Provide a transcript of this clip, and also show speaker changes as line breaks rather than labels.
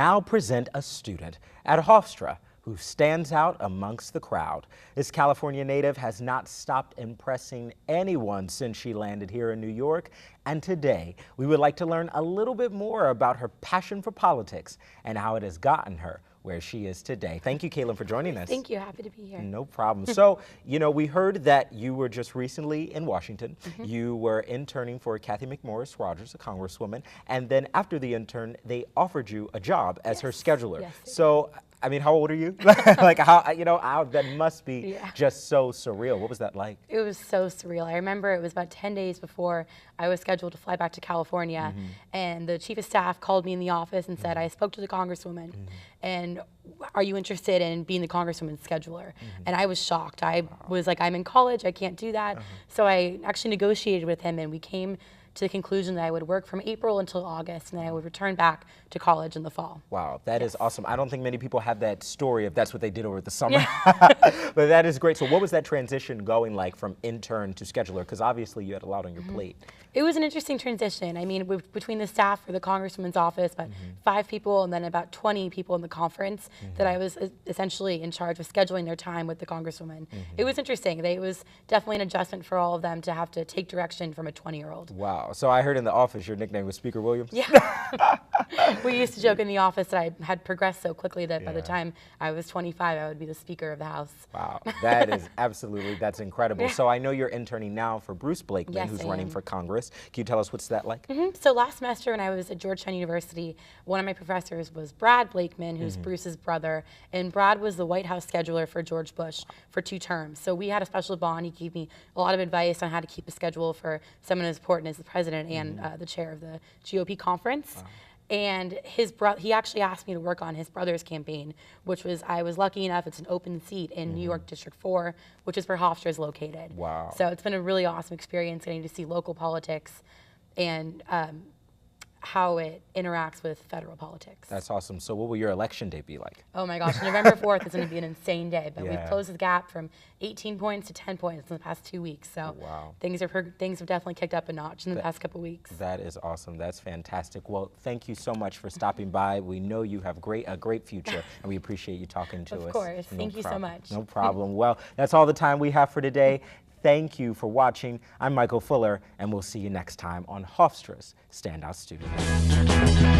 now present a student at Hofstra who stands out amongst the crowd. This California native has not stopped impressing anyone since she landed here in New York. And today, we would like to learn a little bit more about her passion for politics and how it has gotten her where she is today. Thank you, Katelyn, for joining us.
Thank you. Happy to be here.
No problem. So, we heard that you were just recently in Washington. You were interning for Cathy McMorris Rodgers, a congresswoman, and then after the intern, they offered you a job as her scheduler.
Yes,
so, I mean, how old are you? Like, how that must be just so surreal. What was that like?
It was so surreal. I remember it was about 10 days before I was scheduled to fly back to California, and the chief of staff called me in the office and said, I spoke to the congresswoman, and are you interested in being the congresswoman's scheduler? And I was shocked. I was like, I'm in college, I can't do that. So I actually negotiated with him, and we came to the conclusion that I would work from April until August, and then I would return back to college in the fall.
Wow, that is awesome. I don't think many people have that story if that's what they did over the summer. But that is great. So what was that transition going like from intern to scheduler? Because obviously you had a lot on your plate.
It was an interesting transition. I mean, between the staff for the congresswoman's office, about 5 people, and then about 20 people in the conference, that I was essentially in charge of scheduling their time with the congresswoman. It was interesting. It was definitely an adjustment for all of them to have to take direction from a 20-year-old.
Wow. So I heard in the office your nickname was Speaker Williams?
Yeah. We used to joke in the office that I had progressed so quickly that by the time I was 25, I would be the Speaker of the House.
Wow. That is that's incredible. So I know you're interning now for Bruce Blakeman,
Yes,
who's
I
running
am.
for Congress. Can you tell us what's that like?
So last semester when I was at Georgetown University, one of my professors was Brad Blakeman, who's Bruce's brother, and Brad was the White House scheduler for George Bush for 2 terms. So we had a special bond. He gave me a lot of advice on how to keep a schedule for someone as important as the president and the chair of the GOP conference. And he actually asked me to work on his brother's campaign, which was, I was lucky enough, it's an open seat in New York District 4, which is where Hofstra is located.
Wow.
So it's been a really awesome experience getting to see local politics and how it interacts with federal politics.
That's awesome. So what will your election day be like?
Oh my gosh, November 4th is going to be an insane day, but we've closed the gap from 18 points to 10 points in the past 2 weeks. So things have definitely kicked up a notch in the past couple weeks.
That is awesome. That's fantastic. Well, thank you so much for stopping by. We know you have a great future, and we appreciate you talking to us.
Of course. Thank you so much.
No problem. Well, that's all the time we have for today. Thank you for watching. I'm Michael Fuller, and we'll see you next time on Hofstra's Standout Student.